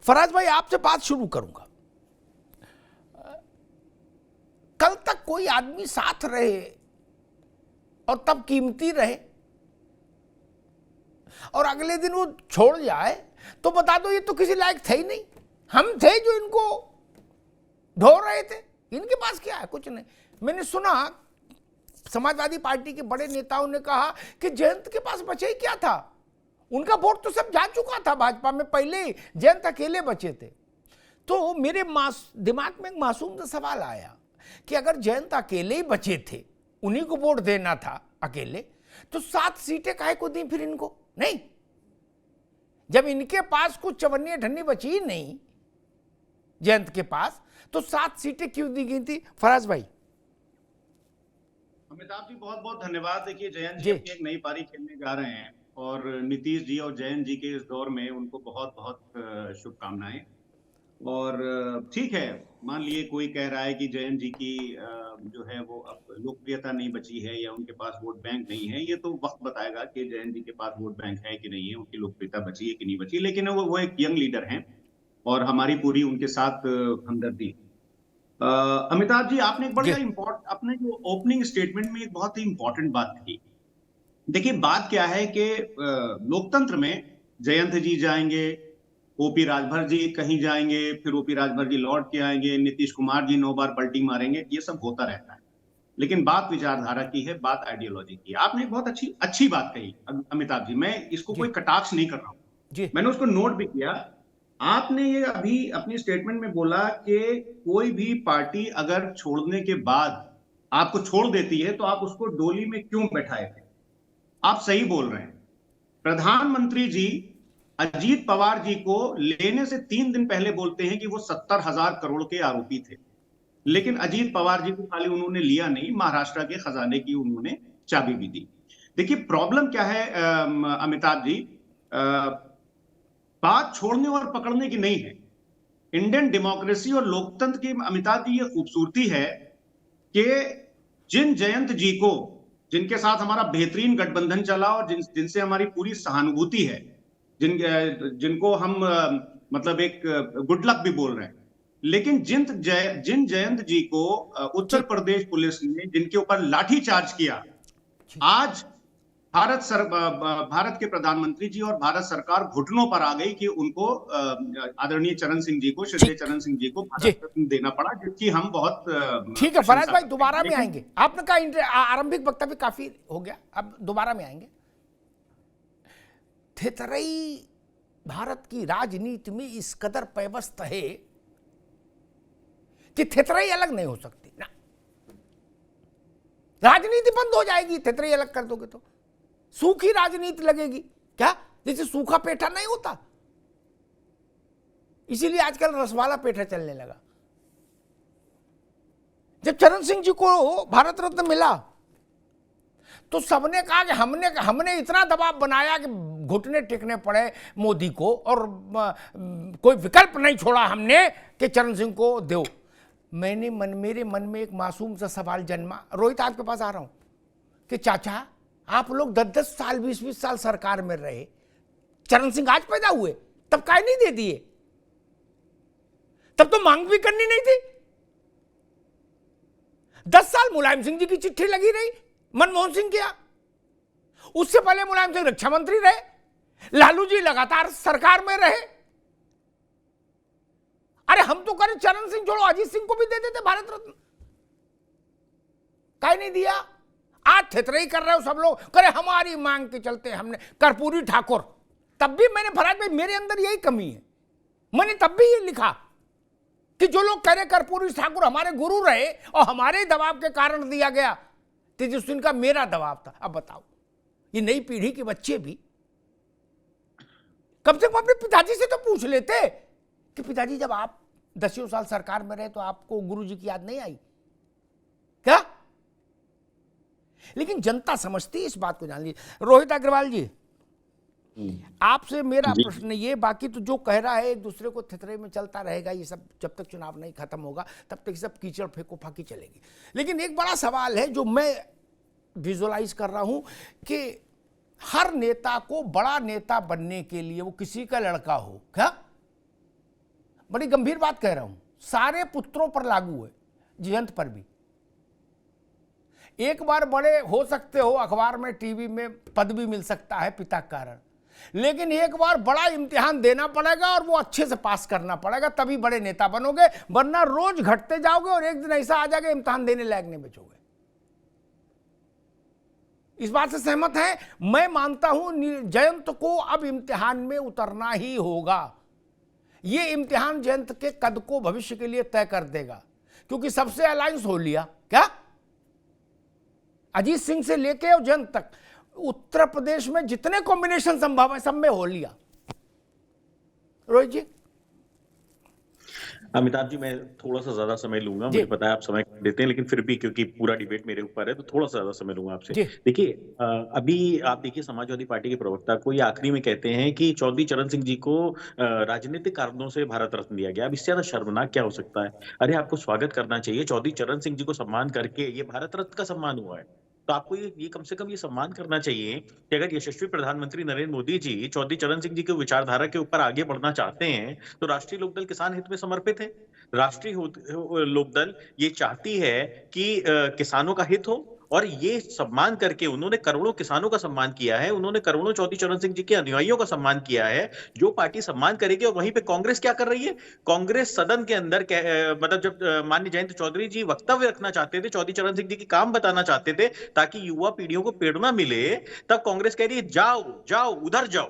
फराज भाई आपसे बात शुरू करूंगा। कल तक कोई आदमी साथ रहे और तब कीमती रहे और अगले दिन वो छोड़ जाए तो बता दो ये तो किसी लायक थे ही नहीं। हम थे जो इनको ढो रहे थे, इनके पास क्या है, कुछ नहीं। मैंने सुना समाजवादी पार्टी के बड़े नेताओं ने कहा कि जयंत के पास बचे ही क्या था, उनका वोट तो सब जा चुका था भाजपा में, पहले ही जयंत अकेले बचे थे। तो मेरे दिमाग में एक मासूम सा सवाल आया कि अगर जयंत अकेले ही बचे थे, उन्हीं को वोट देना था अकेले, तो 7 सीटें काहे को दी फिर इनको? नहीं, जब इनके पास कुछ चवन्नी ढन्नी बची ही नहीं जयंत के पास, तो 7 सीटें क्यों दी गई थी? फराज भाई। अमिताभ जी बहुत बहुत धन्यवाद। देखिए जयंत जी अपनी एक नई पारी खेलने जा रहे हैं और नीतीश जी और जयंत जी के इस दौर में उनको बहुत बहुत शुभकामनाएं। और ठीक है, मान लिए कोई कह रहा है कि जयंत जी की जो है वो अब लोकप्रियता नहीं बची है या उनके पास वोट बैंक नहीं है। ये तो वक्त बताएगा कि जयंत जी के पास वोट बैंक है कि नहीं है, उनकी लोकप्रियता बची है कि नहीं बची। लेकिन वो एक यंग लीडर हैं और हमारी पूरी उनके साथ हमदर्दी। अमिताभ जी आपने एक बड़ा इम्पोर्टेंट, अपने जो ओपनिंग स्टेटमेंट में एक बहुत ही इंपॉर्टेंट बात कही। देखिए बात क्या है कि लोकतंत्र में जयंत जी जाएंगे, ओपी राजभर जी कहीं जाएंगे, फिर ओपी राजभर जी लौट के आएंगे, नीतीश कुमार जी 9 बार पलटी मारेंगे, ये सब होता रहता है। लेकिन बात विचारधारा की है, बात आइडियोलॉजी की है। आपने बहुत अच्छी बात कही अमिताभ जी, मैं इसको कोई कटाक्ष नहीं कर रहा हूं, मैंने उसको नोट भी किया। आपने ये अभी अपनी स्टेटमेंट में बोला कि कोई भी पार्टी अगर छोड़ने के बाद आपको छोड़ देती है तो आप उसको डोली में क्यों बैठाए थे। आप सही बोल रहे हैं। प्रधानमंत्री जी अजीत पवार जी को लेने से 3 दिन पहले बोलते हैं कि वो 70,000 करोड़ के आरोपी थे, लेकिन अजीत पवार जी को खाली उन्होंने लिया नहीं, महाराष्ट्र के खजाने की उन्होंने चाबी भी दी। देखिए प्रॉब्लम क्या है अमिताभ जी, बात छोड़ने और पकड़ने की नहीं है। इंडियन डेमोक्रेसी और लोकतंत्र की अमिताभ जी ये खूबसूरती है कि जिन जयंत जी को, जिनके साथ हमारा बेहतरीन गठबंधन चला और जिनसे हमारी पूरी सहानुभूति है, जिनको हम मतलब एक गुड लक भी बोल रहे हैं, लेकिन जिन जयंत जी को उत्तर प्रदेश पुलिस ने जिनके ऊपर लाठी चार्ज किया, आज भारत के प्रधानमंत्री जी और भारत सरकार घुटनों पर आ गई कि उनको आदरणीय चरण सिंह जी को, श्री चरण सिंह जी को भारत रत्न देना पड़ा, जिसकी हम बहुत ठीक है। फराज भाई दोबारा में आएंगे, आपने कहा आरंभिक वक्तव्य काफी हो गया, अब दोबारा में आएंगे। थेथरई भारत की राजनीति में इस कदर पैवस्त है कि थेथरई अलग नहीं हो सकती ना, राजनीति बंद हो जाएगी थेथरई अलग कर दोगे तो। सूखी राजनीति लगेगी क्या, जैसे सूखा पेठा नहीं होता, इसीलिए आजकल रसवाला पेठा चलने लगा। जब चरण सिंह जी को भारत रत्न मिला तो सबने कहा कि हमने इतना दबाव बनाया कि घुटने टेकने पड़े मोदी को, और कोई विकल्प नहीं छोड़ा हमने कि चरण सिंह को दो। मेरे मन में एक मासूम सा सवाल जन्मा, रोहित आपके पास आ रहा हूं, कि चाचा आप लोग 10-10 साल 20-20 साल सरकार में रहे, चरण सिंह आज पैदा हुए, तब काहे नहीं दे दिए? तब तो मांग भी करनी नहीं थी। 10 साल मुलायम सिंह जी की चिट्ठी लगी रही, मनमोहन सिंह किया, उससे पहले मुलायम सिंह रक्षा मंत्री रहे, लालू जी लगातार सरकार में रहे। अरे हम तो करें चरण सिंह छोड़ो, अजीत सिंह को भी दे देते भारत रत्न, काहे नहीं दिया? आज थेथरई कर रहे हो सब लोग, करे हमारी मांग के चलते हमने कर्पूरी ठाकुर। तब भी मैंने फराज भाई, मेरे अंदर यही कमी है, मैंने तब भी ये लिखा कि जो लोग कह रहे कर्पूरी ठाकुर हमारे गुरु रहे और हमारे दबाव के कारण दिया गया, तेजस्विन का मेरा दबाव था। अब बताओ, ये नई पीढ़ी के बच्चे भी कम से कम अपने पिताजी से तो पूछ लेते कि पिताजी जब आप 10 साल सरकार में रहे तो आपको गुरुजी की याद नहीं आई क्या? लेकिन जनता समझती है इस बात को, जान लीजिए। रोहित अग्रवाल जी, आपसे मेरा प्रश्न ये, बाकी तो जो कह रहा है एक दूसरे को थेथरे में चलता रहेगा, ये सब जब तक चुनाव नहीं खत्म होगा तब तक सब कीचड़ फेंको फाकी चलेगी। लेकिन एक बड़ा सवाल है जो मैं विजुअलाइज कर रहा हूं कि हर नेता को बड़ा नेता बनने के लिए, वो किसी का लड़का हो क्या, बड़ी गंभीर बात कह रहा हूं, सारे पुत्रों पर लागू है, जयंत पर भी। एक बार बड़े हो सकते हो, अखबार में टीवी में पद भी मिल सकता है पिता के कारण, लेकिन एक बार बड़ा इम्तिहान देना पड़ेगा और वो अच्छे से पास करना पड़ेगा, तभी बड़े नेता बनोगे, वरना रोज घटते जाओगे और एक दिन ऐसा आ जाएगा इम्तिहान देने लायक नहीं बचोगे। इस बात से सहमत हैं? मैं मानता हूं जयंत को अब इम्तिहान में उतरना ही होगा। ये इम्तिहान जयंत के कद को भविष्य के लिए तय कर देगा, क्योंकि सबसे अलायंस हो लिया। क्या? अजीत सिंह से लेके और जयंत तक उत्तर प्रदेश में जितने कॉम्बिनेशन संभव है सब में हो लिया। रोहित जी। अमिताभ जी, मैं थोड़ा सा ज्यादा समय लूंगा, मुझे पता है आप समय देते हैं, लेकिन फिर भी क्योंकि पूरा डिबेट मेरे ऊपर है तो थोड़ा सा ज्यादा समय लूंगा आपसे। देखिए, अभी आप देखिए समाजवादी पार्टी के प्रवक्ता को ये आखिरी में कहते हैं कि चौधरी चरण सिंह जी को राजनीतिक कारणों से भारत रत्न दिया गया। अब इससे ज्यादा शर्मनाक क्या हो सकता है? अरे आपको स्वागत करना चाहिए, चौधरी चरण सिंह जी को सम्मान करके ये भारत रत्न का सम्मान हुआ है, तो आपको ये कम से कम ये सम्मान करना चाहिए कि अगर यशस्वी प्रधानमंत्री नरेंद्र मोदी जी चौधरी चरण सिंह जी की विचारधारा के ऊपर आगे बढ़ना चाहते हैं तो राष्ट्रीय लोकदल किसान हित में समर्पित है। राष्ट्रीय लोकदल ये चाहती है कि किसानों का हित हो, और ये सम्मान करके उन्होंने करोड़ों किसानों का सम्मान किया है, उन्होंने करोड़ों चौधरी चरण सिंह जी के अनुयायियों का सम्मान किया है। जो पार्टी सम्मान करेगी, और वहीं पे कांग्रेस क्या कर रही है? कांग्रेस सदन के अंदर मतलब जब माननीय जयंत चौधरी जी वक्तव्य रखना चाहते थे, चौधरी चरण सिंह जी की काम बताना चाहते थे ताकि युवा पीढ़ियों को प्रेरणा मिले, तब कांग्रेस कह रही है जाओ जाओ उधर जाओ।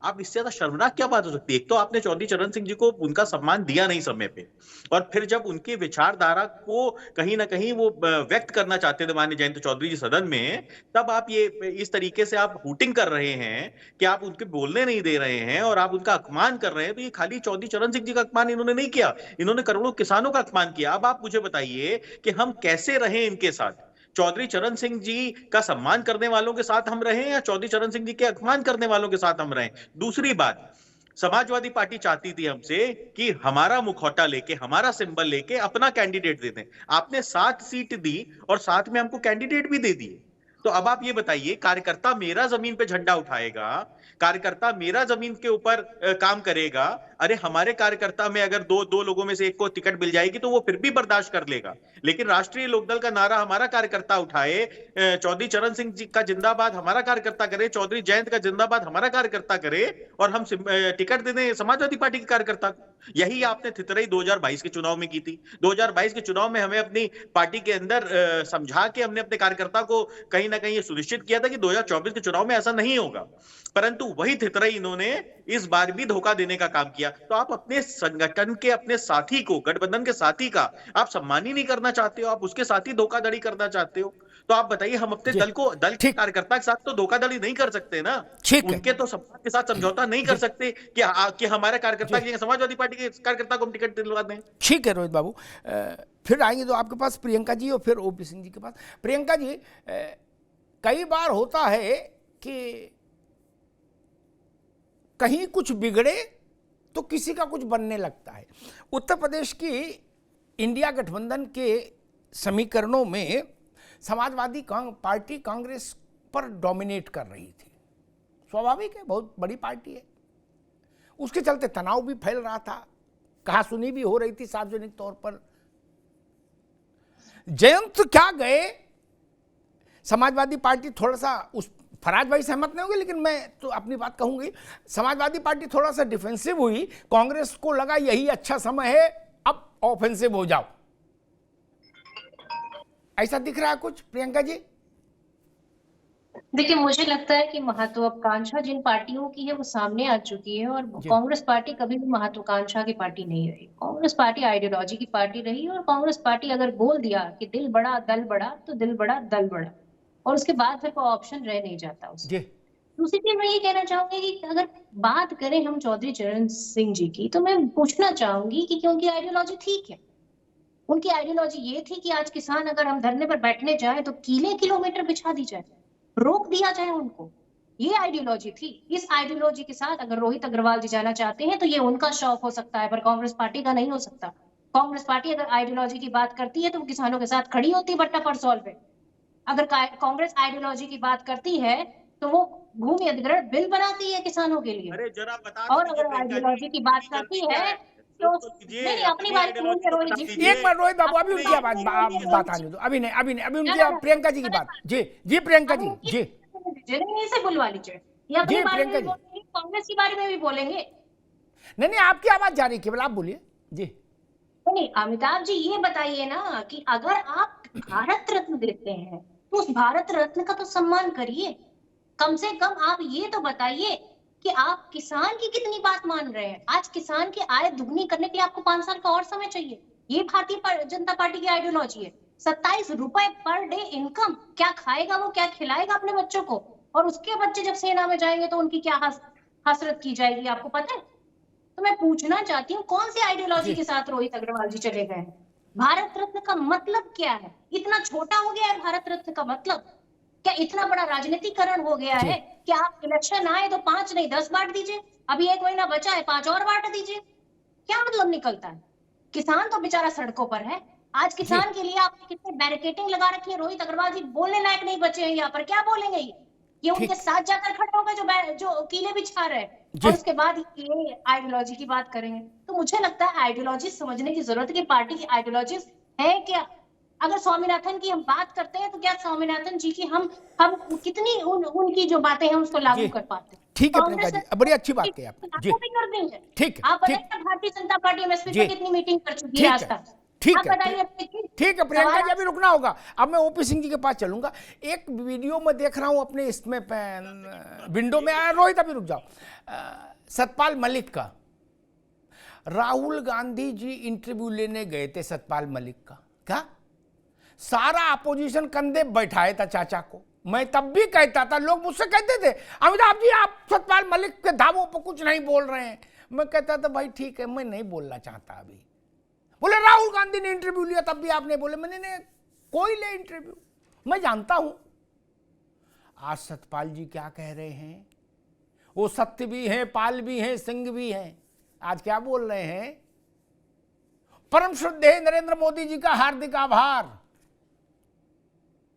आप इससे ज्यादा शर्मनाक क्या बात हो सकती है? एक तो आपने चौधरी चरण सिंह जी को उनका सम्मान दिया नहीं समय पे, और फिर जब उनकी विचारधारा को कहीं ना कहीं वो व्यक्त करना चाहते थे माननीय जयंत चौधरी जी सदन में, तब आप ये इस तरीके से आप हूटिंग कर रहे हैं कि आप उनके बोलने नहीं दे रहे हैं और आप उनका अपमान कर रहे हैं। तो ये खाली चौधरी चरण सिंह जी का अपमान इन्होंने नहीं किया, इन्होंने करोड़ों किसानों का अपमान किया। अब आप मुझे बताइए कि हम कैसे रहे इनके साथ? चौधरी चरण सिंह जी का सम्मान करने वालों के साथ हम रहें या चौधरी चरण सिंह जी के अपमान करने वालों के साथ हम रहें? दूसरी बात, समाजवादी पार्टी चाहती थी हमसे कि हमारा मुखौटा लेके, हमारा सिंबल लेके अपना कैंडिडेट दे दें। आपने 7 सीट दी और साथ में हमको कैंडिडेट भी दे दिए। तो अब आप ये बताइए, कार्यकर्ता मेरा जमीन पे झंडा उठाएगा, कार्यकर्ता मेरा जमीन के ऊपर काम करेगा। अरे हमारे कार्यकर्ता में अगर दो लोगों में से एक को टिकट मिल जाएगी तो वो फिर भी बर्दाश्त कर लेगा, लेकिन राष्ट्रीय लोकदल का नारा हमारा कार्यकर्ता उठाए, चौधरी चरण सिंह जी का जिंदाबाद हमारा कार्यकर्ता करे, चौधरी जयंत का जिंदाबाद हमारा कार्यकर्ता करे, और हम टिकट दे दें समाजवादी पार्टी के कार्यकर्ता को। यही आपने थितरई 2022 के चुनाव में की थी। 2022 के चुनाव में हमें अपनी पार्टी के अंदर समझा के हमने अपने कार्यकर्ता को कहीं ना कहीं ये सुनिश्चित किया था कि 2024 के चुनाव में ऐसा नहीं होगा, परंतु वही थितरई इन्होंने इस बार भी धोखा देने का काम किया। तो आप अपने संगठन के अपने साथी को, गठबंधन के साथी का आप सम्मान ही नहीं करना चाहते हो, आप उसके साथ ही धोखाधड़ी करना चाहते हो। तो आप बताइए, हम अपने दल के कार्यकर्ता के साथ तो धोखाधड़ी नहीं कर सकते ना, उनके तो सम्मान के साथ समझौता नहीं कर सकते कि हमारे कार्यकर्ता की समाजवादी पार्टी के कार्यकर्ता को हम टिकट दिलवा दें। ठीक है रोहित बाबू, फिर आएंगे तो आपके पास प्रियंका जी और फिर ओपी सिंह जी के पास। प्रियंका जी, कई बार होता है कि कहीं कुछ बिगड़े तो किसी का कुछ बनने लगता है। उत्तर प्रदेश की इंडिया गठबंधन के समीकरणों में समाजवादी पार्टी कांग्रेस पर डोमिनेट कर रही थी, स्वाभाविक है, बहुत बड़ी पार्टी है, उसके चलते तनाव भी फैल रहा था, कहासुनी भी हो रही थी सार्वजनिक तौर पर। जयंत क्या गए, समाजवादी पार्टी थोड़ा सा, उस फराज भाई सहमत नहीं होंगे लेकिन मैं तो अपनी बात कहूंगी, समाजवादी पार्टी थोड़ा सा डिफेंसिव हुई, कांग्रेस को लगा यही अच्छा समय है अब ऑफेंसिव हो जाओ। ऐसा दिख रहा है कुछ प्रियंका जी? देखिए, मुझे लगता है कि महत्वाकांक्षा जिन पार्टियों की है वो सामने आ चुकी है, और कांग्रेस पार्टी कभी भी महत्वाकांक्षा की पार्टी नहीं रही। कांग्रेस पार्टी आइडियोलॉजी की पार्टी रही, और कांग्रेस पार्टी अगर बोल दिया कि दिल बड़ा दल बड़ा तो दिल बड़ा दल बड़ा, और उसके बाद फिर कोई ऑप्शन रह नहीं जाता उसमें। दूसरी चीज मैं ये कहना चाहूंगी कि अगर बात करें हम चौधरी चरण सिंह जी की, तो मैं पूछना चाहूंगी कि क्योंकि आइडियोलॉजी ठीक है, उनकी आइडियोलॉजी ये थी कि आज किसान अगर हम धरने पर बैठने जाए तो किलोमीटर बिछा दी जाए, रोक दिया जाए उनको, ये आइडियोलॉजी थी। इस आइडियोलॉजी के साथ अगर रोहित अग्रवाल जी जाना चाहते हैं तो ये उनका शौक हो सकता है, पर कांग्रेस पार्टी का नहीं हो सकता। कांग्रेस पार्टी अगर आइडियोलॉजी की बात करती है तो वो किसानों के साथ खड़ी होती है बट्टा परसौल पे। अगर कांग्रेस आइडियोलॉजी की बात करती है तो वो भूमि अधिग्रहण बिल बनाती है किसानों के लिए। अरे जरा बता, और अगर आइडियोलॉजी की बात करती है नहीं अपनी बात सुनिए रोहित जी। एक मिनट रोहित बाबू, अभी उनकी आवाज बात आने दो, अभी नहीं अभी उनकी प्रियंका जी की बात। जी प्रियंका जी, जी से बुलवा लीजिए, ये अपने बारे में बोलेंगे, कांग्रेस के बारे में भी बोलेंगे। नहीं आपकी आवाज जा रही, केवल आप बोलिए जी। नहीं अमिताभ जी ये बताइए ना कि अगर आप भारत रत्न देते हैं तो उस भारत रत्न का तो सम्मान करिए। कम से कम आप ये तो बताइए कि आप किसान की कितनी बात मान रहे हैं। आज किसान की आय दुगनी करने के लिए आपको 5 साल का और समय चाहिए। ये भारतीय जनता पार्टी की आइडियोलॉजी है। 27 रुपए पर डे इनकम, क्या खाएगा वो, क्या खिलाएगा अपने बच्चों को, और उसके बच्चे जब सेना में जाएंगे तो उनकी क्या हसरत की जाएगी, आपको पता है? तो मैं पूछना चाहती हूँ कौन सी आइडियोलॉजी के साथ रोहित अग्रवाल जी चले गए हैं? भारत रत्न का मतलब क्या है? इतना छोटा हो गया है भारत रत्न का मतलब? क्या इतना बड़ा राजनीतिकरण हो गया है कि आप इलेक्शन आए तो 5 नहीं 10 बांट दीजिए, अभी 1 महीना बचा है 5 और बांट दीजिए? क्या मतलब निकलता है? किसान तो बेचारा सड़कों पर है। आज किसान के लिए आपने कितने बैरिकेडिंग लगा रखी है, रोहित अग्रवाल जी बोलने लायक नहीं बचे हैं यहाँ पर। क्या बोलेंगे ये उनके साथ जाकर खड़े हो गए जो कीले बिछा रहे हैं, और उसके बाद ये आइडियोलॉजी की बात करेंगे। तो मुझे लगता है आइडियोलॉजी समझने की जरूरत है कि पार्टी की आइडियोलॉजी है क्या। अगर स्वामीनाथन की हम बात करते हैं तो क्या स्वामीनाथन जी की हम कितनी उनकी जो बातें हैं उसको लागू कर पाते हैं? ठीक है प्रियंका जी, बड़ी अच्छी बात कही आपने जी। भी कर देंगे। ठीक आप बताइए भारतीय जनता पार्टी एमएसपी पे कितनी मीटिंग कर चुकी है आज तक? ठीक है प्रियंका जी, अभी रुकना होगा। अब मैं ओपी सिंह जी के पास चलूंगा। एक वीडियो में देख रहा हूं अपने इसमें विंडो में आया, रोहित अभी रुक जाओ, सतपाल मलिक का। राहुल गांधी जी इंटरव्यू लेने गए थे सतपाल मलिक का, क्या सारा अपोजिशन कंधे बैठाए था चाचा को। मैं तब भी कहता था, लोग मुझसे कहते थे अमिताभ जी आप सतपाल मलिक के दावों पर कुछ नहीं बोल रहे हैं। मैं कहता था भाई ठीक है, मैं नहीं बोलना चाहता अभी। बोले राहुल गांधी ने इंटरव्यू लिया तब भी आपने बोले। मैंने कोई ले इंटरव्यू, मैं जानता हूं आज सतपाल जी क्या कह रहे हैं। वो सत्य भी हैं, पाल भी हैं, सिंह भी हैं। आज क्या बोल रहे हैं? परम श्रद्धेय नरेंद्र मोदी जी का हार्दिक आभार।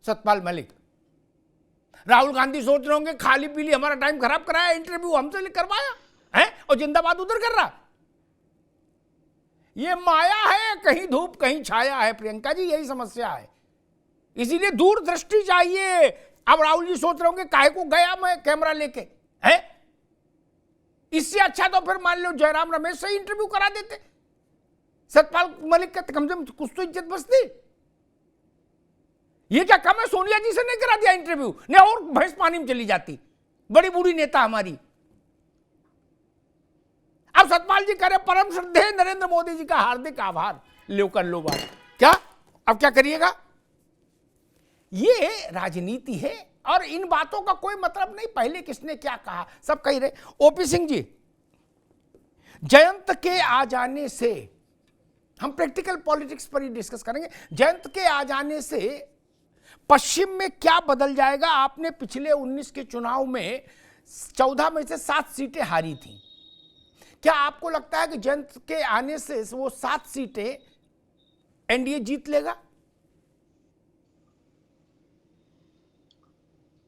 सतपाल मलिक, राहुल गांधी सोच रहे होंगे खाली पीली हमारा टाइम खराब कराया, इंटरव्यू हमसे करवाया है और जिंदाबाद उधर कर रहा। ये माया है, कहीं धूप कहीं छाया है प्रियंका जी, यही समस्या है। इसीलिए दूरदृष्टि चाहिए। अब राहुल जी सोच रहे होंगे काहे को गया मैं कैमरा लेके, है इससे अच्छा तो फिर मान लो जयराम रमेश से इंटरव्यू करा देते। सतपाल मलिक का कम से कम कुछ तो इज्जत बचती। ये क्या कम है सोनिया जी से नहीं करा दिया इंटरव्यू, नहीं और भैंस पानी में चली जाती, बड़ी बूढ़ी नेता हमारी। अब सतपाल जी करे परम श्रद्धेय नरेंद्र मोदी जी का हार्दिक आभार, लो कर लो बात। क्या अब क्या करिएगा? ये राजनीति है और इन बातों का कोई मतलब नहीं पहले किसने क्या कहा, सब कह रहे। ओपी सिंह जी, जयंत के आ जाने से हम प्रैक्टिकल पॉलिटिक्स पर ही डिस्कस करेंगे। जयंत के आ जाने से पश्चिम में क्या बदल जाएगा? आपने पिछले 19 के चुनाव में 14 में से 7 सीटें हारी थी। क्या आपको लगता है कि जयंत के आने से वो 7 सीटें एनडीए जीत लेगा?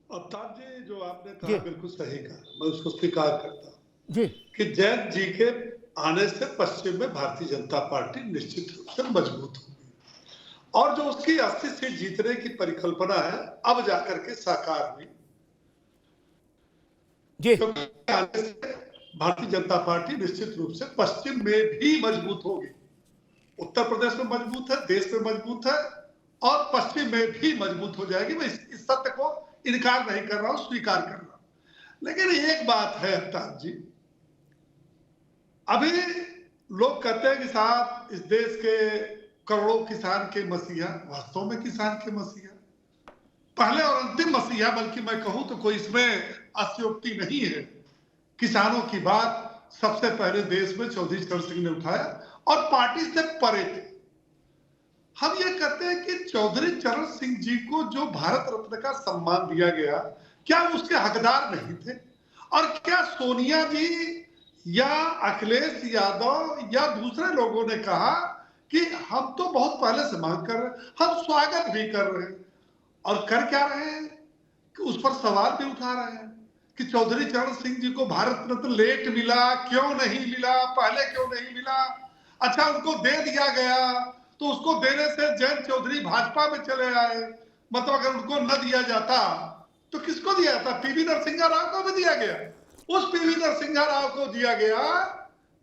अमिताभ जी जो आपने कहा बिल्कुल सही कहा, मैं उसको स्वीकार करता हूं जी कि जयंत जी के आने से पश्चिम में भारतीय जनता पार्टी निश्चित रूप से मजबूत होगी और जो उसकी 80 सीट जीतने की परिकल्पना है अब जाकर के साकार हुई। क्योंकि आने से भारतीय जनता पार्टी निश्चित रूप से पश्चिम में भी मजबूत होगी। उत्तर प्रदेश में मजबूत है, देश में मजबूत है और पश्चिम में भी मजबूत हो जाएगी। मैं इस सत्य को इनकार नहीं कर रहा हूं, स्वीकार कर रहा हूं। लेकिन एक बात है अमिताभ जी, अभी लोग कहते हैं कि साहब इस देश के करोड़ों किसान के मसीहा, वास्तव में किसान के मसीहा, पहले और अंतिम मसीहा, बल्कि मैं कहूं तो कोई इसमें अतिशयोक्ति नहीं है। किसानों की बात सबसे पहले देश में चौधरी चरण सिंह ने उठाया और पार्टी से परे थे। हम ये कहते हैं कि चौधरी चरण सिंह जी को जो भारत रत्न का सम्मान दिया गया, क्या उसके हकदार नहीं थे? और क्या सोनिया जी या अखिलेश यादव या दूसरे लोगों ने कहा कि हम तो बहुत पहले से मांग कर रहे हैं, हम स्वागत भी कर रहे हैं, और कर क्या रहे हैं कि उस पर सवाल भी उठा रहे हैं कि चौधरी चरण सिंह जी को भारत रत्न लेट मिला, क्यों नहीं मिला, पहले क्यों नहीं मिला? अच्छा उनको दे दिया गया तो उसको देने से जयंत चौधरी भाजपा में चले आए। मतलब अगर उनको न दिया जाता तो किसको दिया जाता? पीवी नरसिम्हा राव को भी दिया गया। उस पीवी नरसिम्हा राव को दिया गया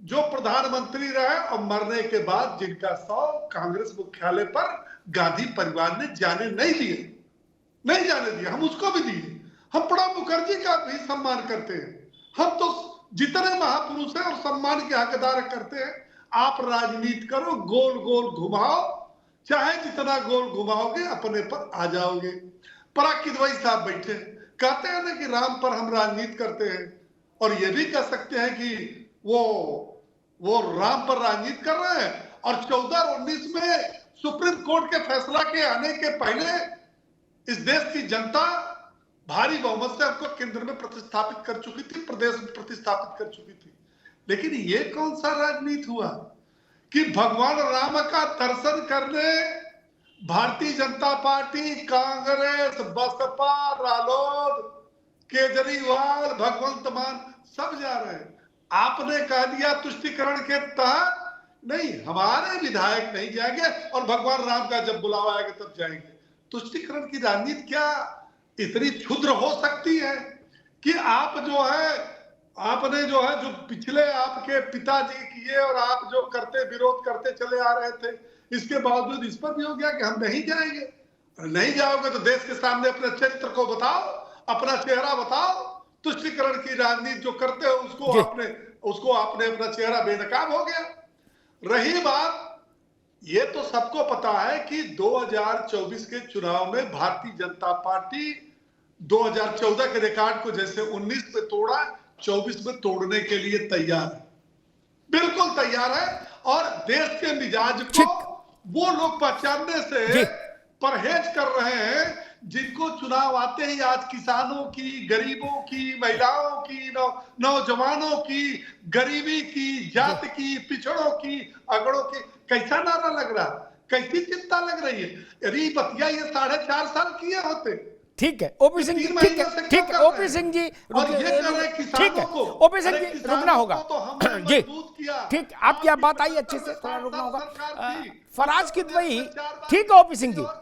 जो प्रधानमंत्री रहे और मरने के बाद जिनका शव कांग्रेस मुख्यालय पर गांधी परिवार ने जाने नहीं दिया, हम उसको भी दिए। हम प्रणब मुखर्जी का भी सम्मान करते हैं। हम तो जितने महापुरुष हैं और सम्मान के हकदार करते हैं। आप राजनीति करो, गोल गोल घुमाओ, चाहे जितना गोल घुमाओगे अपने पर आ जाओगे। पराग किदवई साहब बैठे कहते हैं ना कि राम पर हम राजनीति करते हैं, और ये भी कह सकते हैं कि वो राम पर राजनीति कर रहे हैं। और 14 और 19 में सुप्रीम कोर्ट के फैसला के आने के पहले इस देश की जनता भारी बहुमत से हमको केंद्र में प्रतिस्थापित कर चुकी थी, प्रदेश में प्रतिस्थापित कर चुकी थी। लेकिन ये कौन सा राजनीति हुआ कि भगवान राम का दर्शन करने भारतीय जनता पार्टी, कांग्रेस, बसपा, रालोद, केजरीवाल, भगवंत मान सब जा रहे हैं। आपने कह दिया तुष्टिकरण के तहत नहीं, हमारे विधायक नहीं जाएंगे और भगवान राम का जब बुलावा आएगा तब जाएंगे। तुष्टिकरण की राजनीति क्या इतनी क्षुद्र हो सकती है कि आप आपने जो पिछले आपके पिताजी किए और आप जो विरोध करते चले आ रहे थे, इसके बावजूद इस पर भी हो गया कि हम नहीं जाएंगे। नहीं जाओगे तो देश के सामने अपने चरित्र को बताओ, अपना चेहरा बताओ। तुष्टिकरण की राजनीति जो करते हो उसको आपने अपना चेहरा बेनकाब हो गया। रही बात, ये तो सबको पता है कि 2024 के चुनाव में भारतीय जनता पार्टी 2014 के रिकॉर्ड को जैसे 19 में तोड़ा, 24 में तोड़ने के लिए तैयार है, बिल्कुल तैयार है। और देश के मिजाज को वो लोग पहचानने से परहेज कर रहे हैं जिनको चुनाव आते ही आज किसानों की, गरीबों की, महिलाओं की, नौजवानों की, गरीबी की, जात की, पिछड़ों की, अगड़ों की कैसा नारा लग रहा, कैसी चिंता लग रही है। अरे बतिया ये 4.5 साल किए होते। ठीक है ओपी सिंह जी, ठीक है ओपी सिंह जी, ठीक है ओपी सिंह जी, रुकना होगा जी। ठीक, आपकी बात आई अच्छे से, थोड़ा रुकना होगा। फराज किदवई, ठीक है ओपी सिंह जी।